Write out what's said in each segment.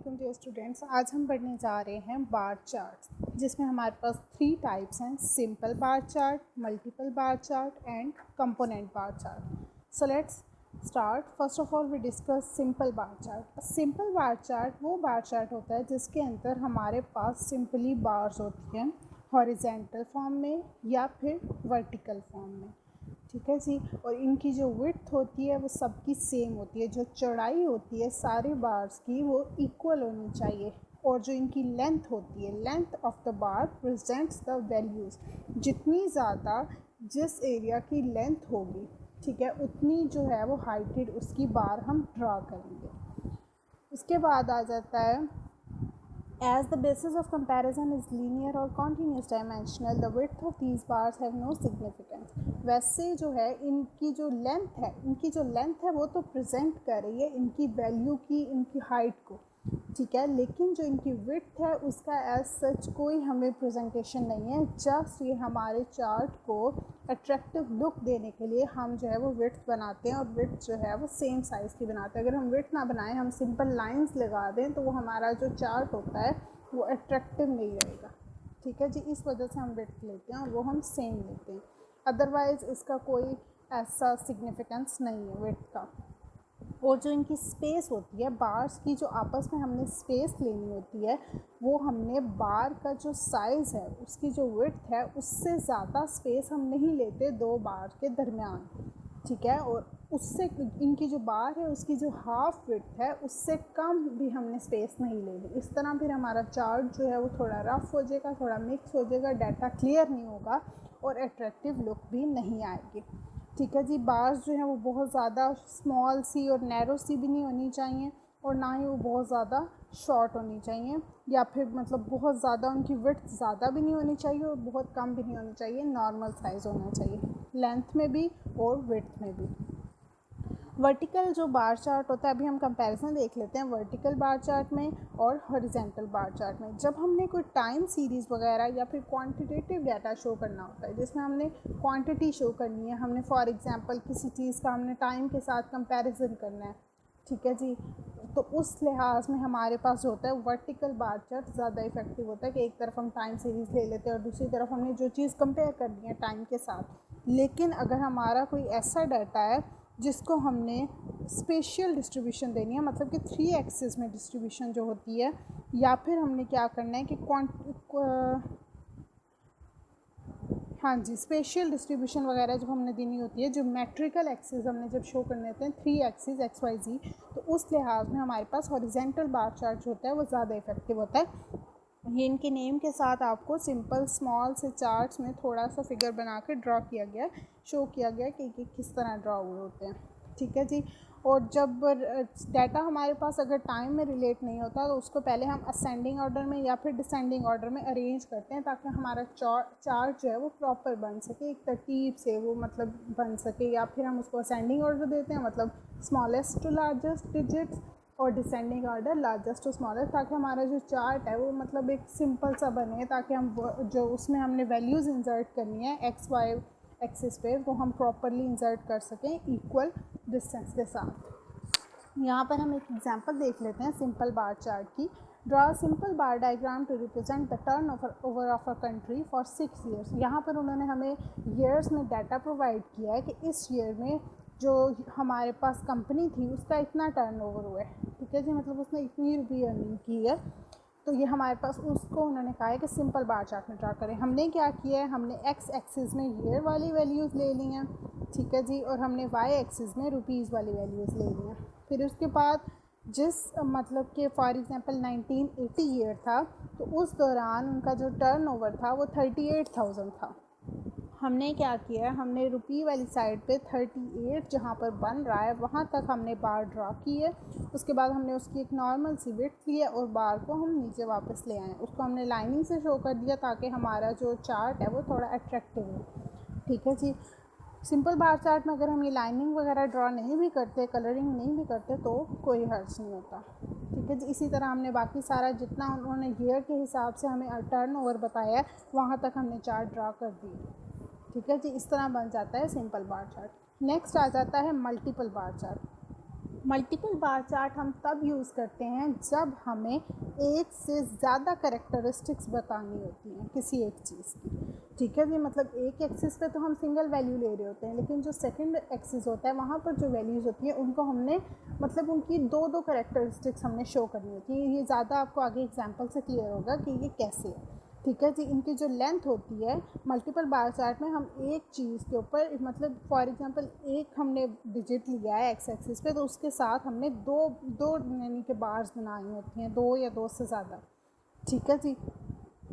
Welcome to students. आज हम पढ़ने जा रहे हैं बार चार्ट्स, जिसमें हमारे पास 3 टाइप्स हैं: simple bar chart, multiple bar chart and component bar chart. So let's start. First of all we discuss simple bar chart. Simple bar chart वो बार चार्ट होता है जिसके अंदर हमारे पास सिंपली बार्स होती हैं, हॉरिजेंटल फॉर्म में या फिर वर्टिकल फॉर्म में। ठीक है जी। और इनकी जो विड्थ होती है वो सबकी सेम होती है, जो चौड़ाई होती है सारे बार्स की वो इक्वल होनी चाहिए। और जो इनकी लेंथ होती है, length of the bar presents the values. जितनी ज़्यादा जिस एरिया की लेंथ होगी, ठीक है, उतनी जो है वो हाइटेड उसकी बार हम ड्रा करेंगे। उसके बाद आ जाता है as the basis of comparison is linear or continuous dimensional, the width of these bars have no significance। वैसे जो है इनकी जो लेंथ है वो तो प्रेजेंट कर रही है इनकी वैल्यू की, इनकी हाइट को, ठीक है, लेकिन जो इनकी विड्थ है उसका एज सच कोई हमें प्रेजेंटेशन नहीं है। जस्ट ये हमारे चार्ट को अट्रैक्टिव लुक देने के लिए हम जो है वो विड्थ बनाते हैं, और विड्थ जो है वो सेम साइज़ की बनाते हैं। अगर हम विड्थ ना बनाएं, हम सिंपल लाइंस लगा दें, तो वो हमारा जो चार्ट होता है वो अट्रैक्टिव नहीं रहेगा। ठीक है जी, इस वजह से हम विड्थ लेते हैं और वो हम सेम लेते हैं। अदरवाइज़ इसका कोई ऐसा सिग्निफिकेंस नहीं है विड्थ का। और जो इनकी स्पेस होती है बार्स की, जो आपस में हमने स्पेस लेनी होती है, वो हमने बार का जो साइज़ है उसकी जो विड्थ है उससे ज़्यादा स्पेस हम नहीं लेते दो बार के दरमियान। ठीक है। और उससे इनकी जो बार है उसकी जो हाफ विड्थ है उससे कम भी हमने स्पेस नहीं लेनी। इस तरह फिर हमारा चार्ट जो है वो थोड़ा रफ हो जाएगा, थोड़ा मिक्स हो जाएगा, डाटा क्लियर नहीं होगा और अट्रैक्टिव लुक भी नहीं आएगी। ठीक है जी। बार्स जो है वो बहुत ज़्यादा स्मॉल सी और नैरो सी भी नहीं होनी चाहिए, और ना ही वो बहुत ज़्यादा शॉर्ट होनी चाहिए, या फिर मतलब बहुत ज़्यादा उनकी विड्थ ज़्यादा भी नहीं होनी चाहिए और बहुत कम भी नहीं होनी चाहिए। नॉर्मल साइज़ होना चाहिए, लेंथ में भी और विड्थ में भी। वर्टिकल जो बार चार्ट होता है, अभी हम कंपैरिजन देख लेते हैं वर्टिकल बार चार्ट में और हॉरिजेंटल बार चार्ट में। जब हमने कोई टाइम सीरीज़ वगैरह या फिर क्वांटिटेटिव डाटा शो करना होता है, जिसमें हमने क्वांटिटी शो करनी है, हमने फॉर एग्जांपल किसी चीज़ का हमने टाइम के साथ कंपैरिजन करना है, ठीक है जी, तो उस लिहाज में हमारे पास जो होता है वर्टिकल बार चार्ट ज़्यादा इफेक्टिव होता है कि एक तरफ हम टाइम सीरीज़ ले लेते हैं और दूसरी तरफ हमने जो चीज़ कंपेयर करनी है टाइम के साथ। लेकिन अगर हमारा कोई ऐसा डाटा है जिसको हमने स्पेशियल डिस्ट्रीब्यूशन देनी है, मतलब कि 3 एक्सिस में डिस्ट्रीब्यूशन जो होती है, या फिर हमने क्या करना है कि हाँ जी, स्पेशियल डिस्ट्रीब्यूशन वगैरह जब हमने देनी होती है, जो मेट्रिकल एक्सिस हमने जब शो करने होते हैं 3 एक्सिस XYZ, तो उस लिहाज में हमारे पास हॉरिजेंटल बार चार्ट जो होता है वो ज़्यादा इफेक्टिव होता है। ये इनके नेम के साथ आपको सिंपल स्मॉल से चार्ट्स में थोड़ा सा फिगर बना के ड्रॉ किया गया, शो किया गया कि किस तरह ड्रॉ हुए होते हैं। ठीक है जी। और जब डाटा हमारे पास अगर टाइम में रिलेट नहीं होता तो उसको पहले हम असेंडिंग ऑर्डर में या फिर डिसेंडिंग ऑर्डर में अरेंज करते हैं, ताकि हमारा चार्ट जो है वो प्रॉपर बन सके, एक तरतीब से वो मतलब बन सके। या फिर हम उसको असेंडिंग ऑर्डर देते हैं, मतलब स्मॉलेस्ट टू लार्जेस्ट डिजिट्स, और descending order largest to smallest, ताकि हमारा जो चार्ट है वो मतलब एक सिंपल सा बने, ताकि हम जो उसमें हमने वैल्यूज़ इंसर्ट करनी है XY एक्सिस पे वो हम प्रॉपरली इंसर्ट कर सकें इक्वल डिस्टेंस के साथ। यहाँ पर हम एक एग्जांपल देख लेते हैं सिंपल बार चार्ट की। Draw simple bar diagram to represent the turnover of a country for 6 years. यहाँ पर उन्होंने हमें ईयर्स में डाटा प्रोवाइड किया है कि इस ईयर में जो हमारे पास कंपनी थी उसका इतना टर्नओवर हुआ है, ठीक है जी, मतलब उसने इतनी रुपये अर्निंग की है। तो ये हमारे पास उसको उन्होंने कहा है कि सिंपल बार चार्ट में ड्रा करें। हमने क्या किया है, हमने एक्स एक्सिस में ईयर वाली वैल्यूज़ ले ली हैं, ठीक है जी, और हमने वाई एक्सिस में रुपीज़ वाली वैल्यूज़ ले ली हैं। फिर उसके बाद जिस मतलब कि फॉर एग्जांपल 1980 ईयर था, तो उस दौरान उनका जो टर्नओवर था वो 38,000 था। हमने क्या किया है, हमने रुपये वाली साइड पे 38 जहाँ पर बन रहा है वहाँ तक हमने बार ड्रा की है। उसके बाद हमने उसकी एक नॉर्मल सी विड्थ ली है और बार को हम नीचे वापस ले आए। उसको हमने लाइनिंग से शो कर दिया ताकि हमारा जो चार्ट है वो थोड़ा अट्रैक्टिव हो। ठीक है जी। सिंपल बार चार्ट में अगर हम ये लाइनिंग वगैरह ड्रॉ नहीं भी करते, कलरिंग नहीं भी करते, तो कोई हर्ज नहीं होता। ठीक है जी। इसी तरह हमने बाकी सारा जितना उन्होंने ईयर के हिसाब से हमें टर्न ओवर बताया वहाँ तक हमने चार्ट ड्रा कर दिया। ठीक है जी। इस तरह बन जाता है सिंपल बार चार्ट। नेक्स्ट आ जाता है multiple bar chart. Multiple bar chart हम तब यूज़ करते हैं जब हमें एक से ज़्यादा करेक्टरिस्टिक्स बतानी होती हैं किसी एक चीज़ की, ठीक है जी। मतलब एक एक्सिस पे तो हम सिंगल वैल्यू ले रहे होते हैं, लेकिन जो सेकंड एक्सिस होता है वहाँ पर जो वैल्यूज़ होती हैं उनको हमने मतलब उनकी दो दो करेक्टरिस्टिक्स हमने शो करनी होती है। ये ज़्यादा आपको आगे एग्जांपल से क्लियर होगा कि ये कैसे है, ठीक है जी। इनकी जो लेंथ होती है मल्टीपल बार चार्ट में, हम एक चीज़ के ऊपर मतलब फॉर एग्जांपल एक हमने डिजिट लिया है एक्स एक्सिस पे, तो उसके साथ हमने दो दो यानी कि बार्स बनानी होती हैं, दो या दो से ज़्यादा, ठीक है जी।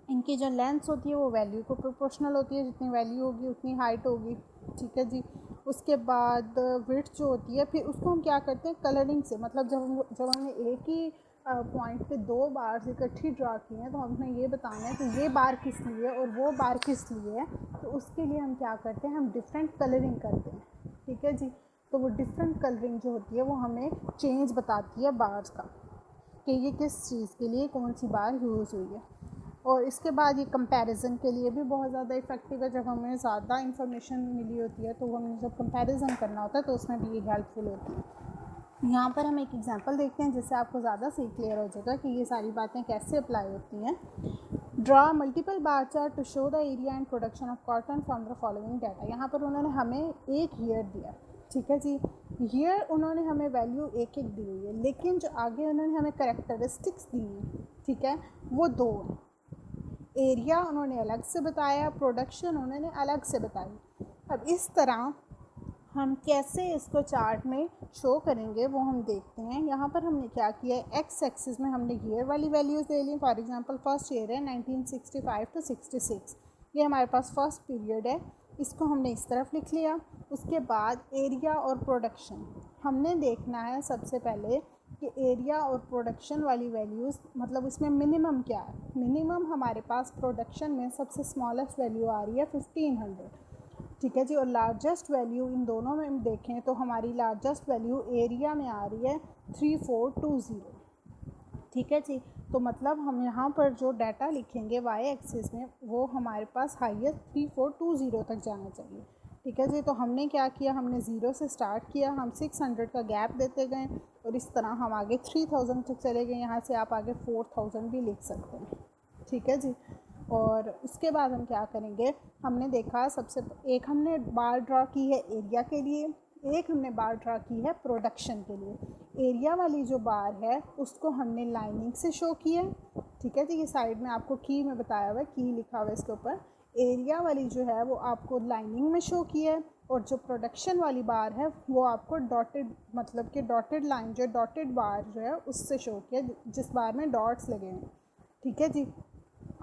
इनकी जो लेंथ होती है वो वैल्यू को प्रोपोर्शनल होती है, जितनी वैल्यू होगी उतनी हाइट होगी, ठीक है जी। उसके बाद विड्थ जो होती है, फिर उसको हम क्या करते हैं कलरिंग से, मतलब जब हमने एक ही पॉइंट पे दो बार्स इकट्ठी ड्रा की हैं तो हमने ये बताना है कि ये बार किस लिए और वो बार किस लिए है, तो उसके लिए हम क्या करते हैं, हम डिफरेंट कलरिंग करते हैं, ठीक है जी। तो वो डिफरेंट कलरिंग जो होती है वो हमें चेंज बताती है बार्स का, कि ये किस चीज़ के लिए कौन सी बार यूज़ हुई है। और इसके बाद ये कंपैरिजन के लिए भी बहुत ज़्यादा इफ़ेक्टिव है, जब हमें ज़्यादा इन्फॉर्मेशन मिली होती है तो हमें जब कंपैरिजन करना होता है तो उसमें भी ये हेल्पफुल होती है। यहाँ पर हम एक एग्जांपल देखते हैं जिससे आपको ज़्यादा सही क्लियर हो जाएगा कि ये सारी बातें कैसे अप्लाई होती हैं। Draw multiple bar chart to show the area and production of cotton from the following data. यहाँ पर उन्होंने हमें एक ईयर दिया, ठीक है जी। ईयर उन्होंने हमें वैल्यू एक एक दी हुई है, लेकिन जो आगे उन्होंने हमें करेक्टरिस्टिक्स दी हैं, ठीक है, वो दो हैं। एरिया उन्होंने अलग से बताया, प्रोडक्शन उन्होंने अलग से बताई। अब इस तरह हम कैसे इसको चार्ट में शो करेंगे वो हम देखते हैं। यहाँ पर हमने क्या किया है, एक्स एक्सिस में हमने ईयर वाली वैल्यूज़ ले ली। फॉर एग्जांपल फर्स्ट ईयर है 1965 to 66, ये हमारे पास फर्स्ट पीरियड है, इसको हमने इस तरफ लिख लिया। उसके बाद एरिया और प्रोडक्शन हमने देखना है सबसे पहले कि एरिया और प्रोडक्शन वाली वैल्यूज़ मतलब इसमें मिनिमम क्या है। मिनिमम हमारे पास प्रोडक्शन में सबसे स्मॉलेस्ट वैल्यू आ रही है 1500, ठीक है जी। और लार्जेस्ट वैल्यू इन दोनों में हम देखें तो हमारी लार्जेस्ट वैल्यू एरिया में आ रही है 3420, ठीक है जी। तो मतलब हम यहाँ पर जो डाटा लिखेंगे वाई एक्सिस में वो हमारे पास हाईएस्ट 3420 तक जाना चाहिए, ठीक है जी। तो हमने क्या किया, हमने ज़ीरो से स्टार्ट किया, हम 600 का गैप देते गए और इस तरह हम आगे 3000 तक चले गए। यहाँ से आप आगे 4000 भी लिख सकते हैं, ठीक है जी। और उसके बाद हम क्या करेंगे, हमने देखा सबसे एक हमने बार ड्रा की है एरिया के लिए, एक हमने बार ड्रा की है प्रोडक्शन के लिए। एरिया वाली जो बार है उसको हमने लाइनिंग से शो किया, ठीक है जी। ये साइड में आपको की में बताया हुआ है, की लिखा हुआ है इसके ऊपर। एरिया वाली जो है वो आपको लाइनिंग में शो किया है, और जो प्रोडक्शन वाली बार है वो आपको डॉटेड मतलब कि डॉटेड लाइन जो डॉटेड बार जो है उससे शो किया, जिस बार में डॉट्स लगे हैं, ठीक है जी।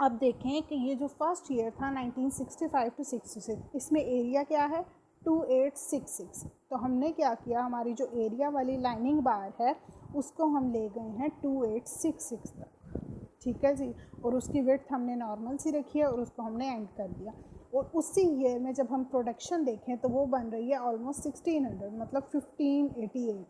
अब देखें कि ये जो फर्स्ट ईयर था 1965 to 66, इसमें एरिया क्या है 2866। तो हमने क्या किया, हमारी जो एरिया वाली लाइनिंग बार है उसको हम ले गए हैं 2866 तक, ठीक है जी। और उसकी विड्थ हमने नॉर्मल सी रखी है और उसको हमने एंड कर दिया। और उसी ईयर में जब हम प्रोडक्शन देखें तो वो बन रही है ऑलमोस्ट 1600, मतलब 1588।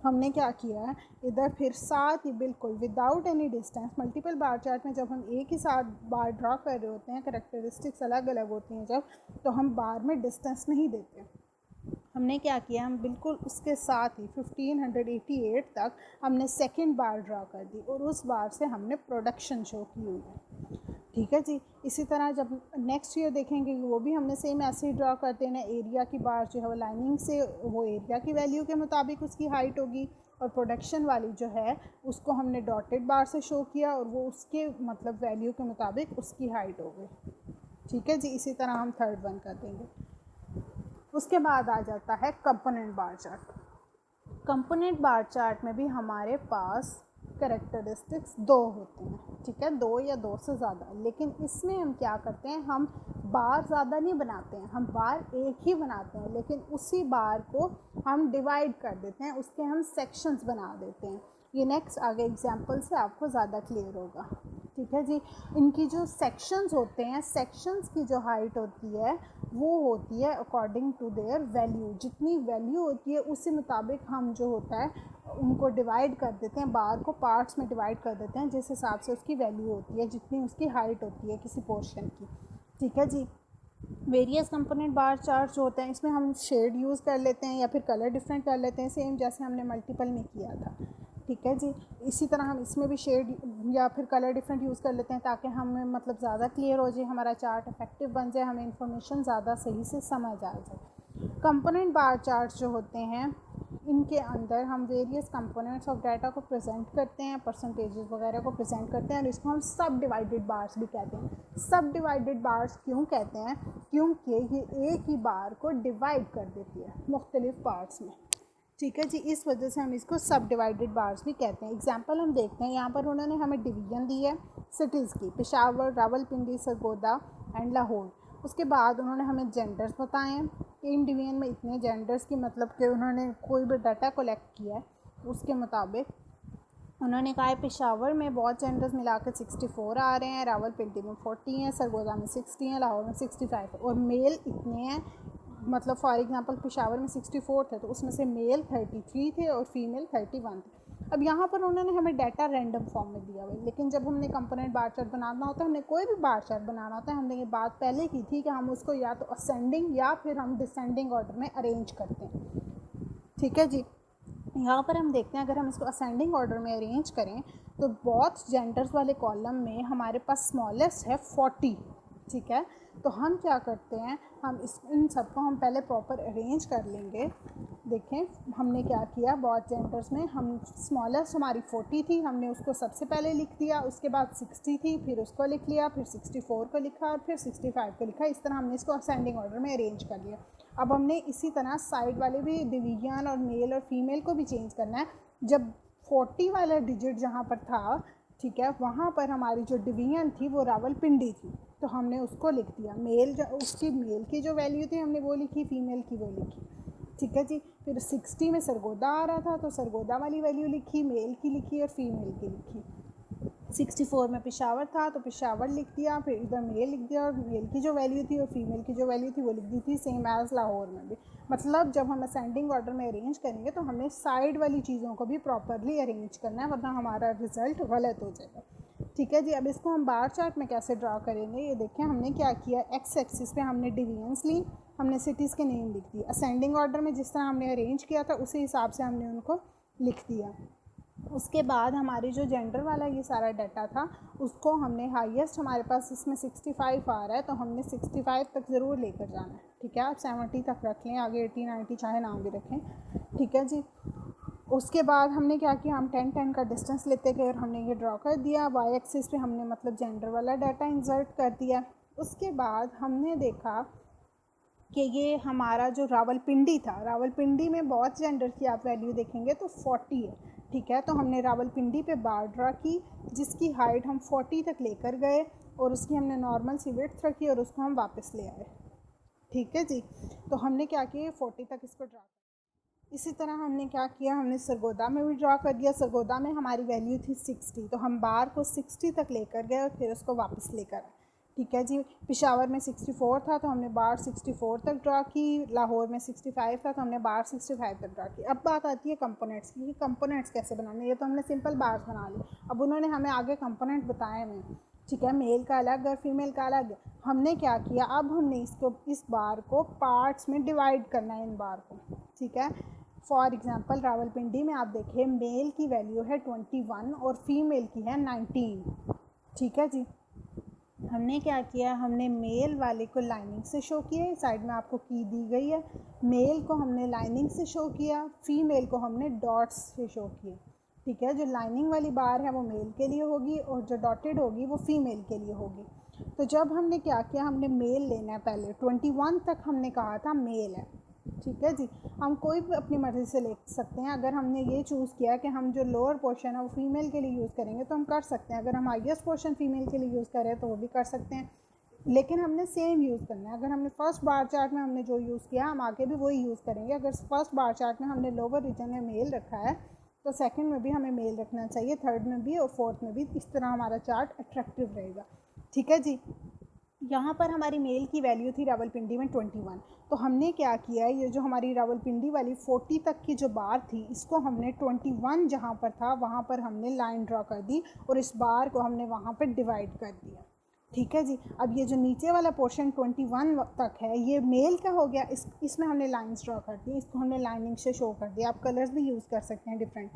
हमने क्या किया है इधर फिर साथ ही बिल्कुल without any distance, multiple bar chart में जब हम एक ही साथ बार ड्रा कर रहे होते हैं, करेक्टरिस्टिक्स अलग अलग होती हैं जब, तो हम बार में डिस्टेंस नहीं देते। हमने क्या किया, हम बिल्कुल उसके साथ ही 1588 तक हमने सेकंड बार ड्रा कर दी और उस बार से हमने प्रोडक्शन शो की हुई है, ठीक है जी। इसी तरह जब नेक्स्ट ईयर देखेंगे वो भी हमने सेम ऐसे ही ड्रा करते हैं। एरिया की बार जो है वो लाइनिंग से वो एरिया की वैल्यू के मुताबिक उसकी हाइट होगी, और प्रोडक्शन वाली जो है उसको हमने डॉटेड बार से शो किया और वो उसके मतलब वैल्यू के मुताबिक उसकी हाइट हो गई, ठीक है जी। इसी तरह हम थर्ड वन कर देंगे। उसके बाद आ जाता है component bar chart. Component bar chart में भी हमारे पास करेक्टरिस्टिक्स दो होते हैं, ठीक है, दो या दो से ज़्यादा। लेकिन इसमें हम क्या करते हैं, हम बार ज़्यादा नहीं बनाते हैं, हम बार एक ही बनाते हैं, लेकिन उसी बार को हम डिवाइड कर देते हैं, उसके हम सेक्शंस बना देते हैं। ये नेक्स्ट आगे एग्जांपल से आपको ज़्यादा क्लियर होगा, ठीक है जी। इनकी जो सेक्शंस होते हैं, सेक्शंस की जो हाइट होती है वो होती है अकॉर्डिंग टू देयर वैल्यू। जितनी वैल्यू होती है उसी मुताबिक हम जो होता है उनको डिवाइड कर देते हैं, बार को पार्ट्स में डिवाइड कर देते हैं जिस हिसाब से उसकी वैल्यू होती है, जितनी उसकी हाइट होती है किसी पोर्शन की, ठीक है जी। वेरियस कंपोनेंट बार चार्ट जो होते हैं इसमें हम शेड यूज़ कर लेते हैं या फिर कलर डिफरेंट कर लेते हैं, सेम जैसे हमने मल्टीपल में किया था। ठीक है जी, इसी तरह हम इसमें भी शेड या फिर कलर डिफरेंट यूज़ कर लेते हैं ताकि हमें मतलब ज़्यादा क्लियर हो जाए, हमारा चार्ट इफेक्टिव बन जाए, हमें इंफॉर्मेशन ज़्यादा सही से समझ आ जाए। कंपोनेंट बार चार्ट जो होते हैं इनके अंदर हम वेरियस कंपोनेंट्स ऑफ डाटा को प्रेजेंट करते हैं, परसेंटेजेस वगैरह को प्रेजेंट करते हैं, और इसको हम सब डिवाइडेड बार्स भी कहते हैं। सब डिवाइडेड बार्स क्यों कहते हैं? क्योंकि ये एक ही बार को डिवाइड कर देती है मुख्तलिफ पार्ट्स में। ठीक है जी, इस वजह से हम इसको सब डिवाइडेड बार्स भी कहते हैं। एग्जांपल हम देखते हैं, यहाँ पर उन्होंने हमें डिवीज़न दी है सिटीज़ की, पेशावर, रावलपिंडी, सरगोदा एंड लाहौर। उसके बाद उन्होंने हमें जेंडर्स बताए हैं कि इन डिवीज़न में इतने जेंडर्स की, मतलब कि उन्होंने कोई भी डाटा कलेक्ट किया है उसके मुताबिक उन्होंने कहा है पेशावर में बहुत जेंडर्स मिला कर 64 आ रहे हैं, रावलपिंडी में 40 हैं, सरगोदा में 60 हैं, लाहौर में 65 है, और मेल इतने हैं। मतलब फॉर एग्जांपल पेशावर में 64 थे तो उसमें से मेल 33 थे और फीमेल 31 थे। अब यहाँ पर उन्होंने हमें डाटा रैंडम फॉर्म में दिया हुआ है, लेकिन जब हमने कंपोनेंट बार चार्ट बनाना होता है, हमने कोई भी बार चार्ट बनाना होता है, हमने ये बात पहले की थी कि हम उसको या तो असेंडिंग या फिर हम डिसेंडिंग ऑर्डर में अरेंज करते हैं। ठीक है जी, यहाँ पर हम देखते हैं अगर हम इसको असेंडिंग ऑर्डर में अरेंज करें तो बहुत जेंडर्स वाले कॉलम में हमारे पास स्मॉलेस्ट है 40। ठीक है, तो हम क्या करते हैं, हम इन सबको हम पहले प्रॉपर अरेंज कर लेंगे। देखें हमने क्या किया, बहुत जेंडर्स में हम स्मॉलेस्ट हमारी 40 थी, हमने उसको सबसे पहले लिख दिया, उसके बाद 60 थी, फिर उसको लिख लिया, फिर 64 को लिखा और फिर 65 को लिखा। इस तरह हमने इसको असेंडिंग ऑर्डर में अरेंज कर लिया। अब हमने इसी तरह साइड वाले भी डिवीजन और मेल और फीमेल को भी चेंज करना है। जब 40 वाला डिजिट जहाँ पर था, ठीक है, वहाँ पर हमारी जो डिवीजन थी वो रावलपिंडी थी, तो हमने उसको लिख दिया। उसकी मेल की जो वैल्यू थी हमने वो लिखी, फीमेल की वो लिखी। ठीक है जी, फिर 60 में सरगोदा आ रहा था तो सरगोदा वाली वैल्यू लिखी, मेल की लिखी और फीमेल की लिखी। 64 में पेशावर था तो पेशावर लिख दिया, फिर इधर मेल लिख दिया और मेल की जो वैल्यू थी और फीमेल की जो वैल्यू थी वो लिख दी थी, सेम एज़ लाहौर में भी। मतलब जब हम असेंडिंग ऑर्डर में अरेंज करेंगे तो हमें साइड वाली चीज़ों को भी प्रॉपरली अरेंज करना है, वरना हमारा रिजल्ट गलत हो जाएगा। ठीक है जी, अब इसको हम बार चार्ट में कैसे ड्रा करेंगे, ये देखें हमने क्या किया, एक्स एक्सिस पे हमने डिवीजन्स ली, हमने सिटीज़ के नेम लिख दिए, असेंडिंग ऑर्डर में जिस तरह हमने अरेंज किया था उसी हिसाब से हमने उनको लिख दिया। उसके बाद हमारी जो जेंडर वाला ये सारा डाटा था उसको हमने हाईएस्ट हमारे पास इसमें 65 आ रहा है तो हमने 65 तक ज़रूर लेकर जाना है। ठीक है, आप 70 तक रख लें, आगे 80 90 चाहे ना भी रखें। ठीक है जी, उसके बाद हमने क्या किया, हम 10 का डिस्टेंस लेते गए और हमने ये ड्रॉ कर दिया। वाई एक्सिस पे हमने मतलब जेंडर वाला डाटा इंसर्ट कर दिया। उसके बाद हमने देखा कि ये हमारा जो रावलपिंडी था, रावलपिंडी में बहुत जेंडर की आप वैल्यू देखेंगे तो 40 है। ठीक है, तो हमने रावलपिंडी पे बार ड्रा की जिसकी हाइट हम 40 तक लेकर गए और उसकी हमने नॉर्मल सी विड्थ रखी और उसको हम वापस ले आए। ठीक है जी, तो हमने क्या किया, 40 तक इसको ड्रा किया। इसी तरह हमने क्या किया, हमने सरगोदा में भी ड्रा कर दिया। सरगोदा में हमारी वैल्यू थी 60 तो हम बार को 60 तक लेकर गए और फिर उसको वापस लेकर आए। ठीक है जी, पेशावर में 64 था तो हमने बार 64 तक ड्रा की, लाहौर में 65 था तो हमने बार 65 तक ड्रा की। अब बात आती है कंपोनेंट्स की, कंपोनेंट्स कैसे बनाने, ये तो हमने सिंपल बार्स बना ली। अब उन्होंने हमें आगे कंपोनेंट बताए हुए, ठीक है, मेल का अलग और फीमेल का अलग। हमने क्या किया, अब हमने इस बार को पार्ट्स में डिवाइड करना है इन बार को। ठीक है, फॉर एग्जांपल रावलपिंडी में आप देखिए मेल की वैल्यू है 21 और फीमेल की है 19। ठीक है जी, हमने क्या किया, हमने मेल वाले को लाइनिंग से शो किया, साइड में आपको की दी गई है। मेल को हमने लाइनिंग से शो किया, फीमेल को हमने डॉट्स से शो किया। ठीक है, जो लाइनिंग वाली बार है वो मेल के लिए होगी और जो डॉटेड होगी वो फीमेल के लिए होगी। तो जब हमने क्या किया, हमने मेल लेना है, पहले 21 तक हमने कहा था मेल है। ठीक है जी, हम कोई भी अपनी मर्ज़ी से ले सकते हैं। अगर हमने ये चूज़ किया कि हम जो लोअर पोर्शन है वो फीमेल के लिए यूज़ करेंगे तो हम कर सकते हैं, अगर हम हाईएस्ट पोर्शन फीमेल के लिए यूज़ करें तो वो भी कर सकते हैं, लेकिन हमने सेम यूज़ करना है। अगर हमने फर्स्ट बार चार्ट में हमने जो यूज़ किया हम आगे भी वही यूज़ करेंगे। अगर फर्स्ट बार चार्ट में हमने लोअर रीजन में मेल रखा है तो सेकंड में भी हमें मेल रखना चाहिए, थर्ड में भी और फोर्थ में भी। इस तरह हमारा चार्ट अट्रैक्टिव रहेगा। ठीक है जी, यहाँ पर हमारी मेल की वैल्यू थी रावलपिंडी में 21, तो हमने क्या किया, ये जो हमारी रावलपिंडी वाली 40 तक की जो बार थी इसको हमने 21 जहाँ पर था वहाँ पर हमने लाइन ड्रा कर दी और इस बार को हमने वहाँ पर डिवाइड कर दिया। ठीक है जी। अब ये जो नीचे वाला पोर्शन 21 तक है ये मेल का हो गया, इसमें हमने लाइंस ड्रॉ कर दी, इसको हमने लाइनिंग से शो कर दिया। आप कलर्स भी यूज़ कर सकते हैं डिफरेंट।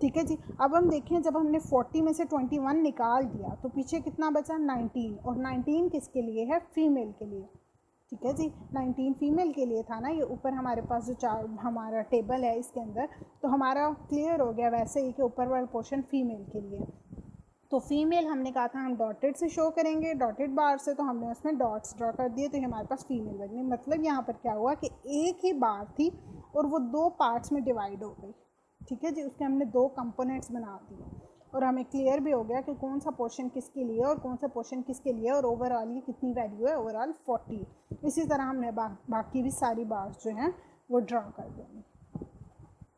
ठीक है जी। अब हम देखें जब हमने 40 में से 21 निकाल दिया तो पीछे कितना बचा 19, और 19 किसके लिए है, फीमेल के लिए। ठीक है जी, 19 फीमेल के लिए था ना। ये ऊपर हमारे पास जो चार हमारा टेबल है इसके अंदर, तो हमारा क्लियर हो गया वैसे ही कि ऊपर वाला पोर्शन फीमेल के लिए। तो फीमेल हमने कहा था हम डॉटेड से शो करेंगे, डॉटेड बार से, तो हमने उसमें डॉट्स ड्रॉ कर दिए, तो ये हमारे पास फीमेल बन गई। मतलब यहाँ पर क्या हुआ कि एक ही बार थी और वो दो पार्ट्स में डिवाइड हो गई। ठीक है जी, उसके हमने दो कंपोनेंट्स बना दिए और हमें क्लियर भी हो गया कि कौन सा पोर्शन किसके लिए और कौन सा पोर्शन किसके लिए, और ओवरऑल ये कितनी वैल्यू है, ओवरऑल 40। इसी तरह हमने बाकी भी सारी बार्स जो हैं वो ड्रॉ कर देंगे।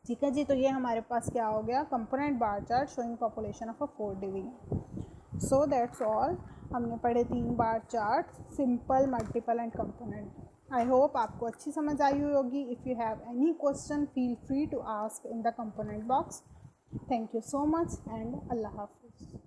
ठीक है जी, तो ये हमारे पास क्या हो गया, component bar chart showing population of a 4 division. So that's all. हमने पढ़े 3 bar chart, simple, multiple and component. I hope आपको अच्छी समझ आई हुई होगी। If you have any question feel free to ask in the component box. Thank you so much and अल्लाह हाफिज़।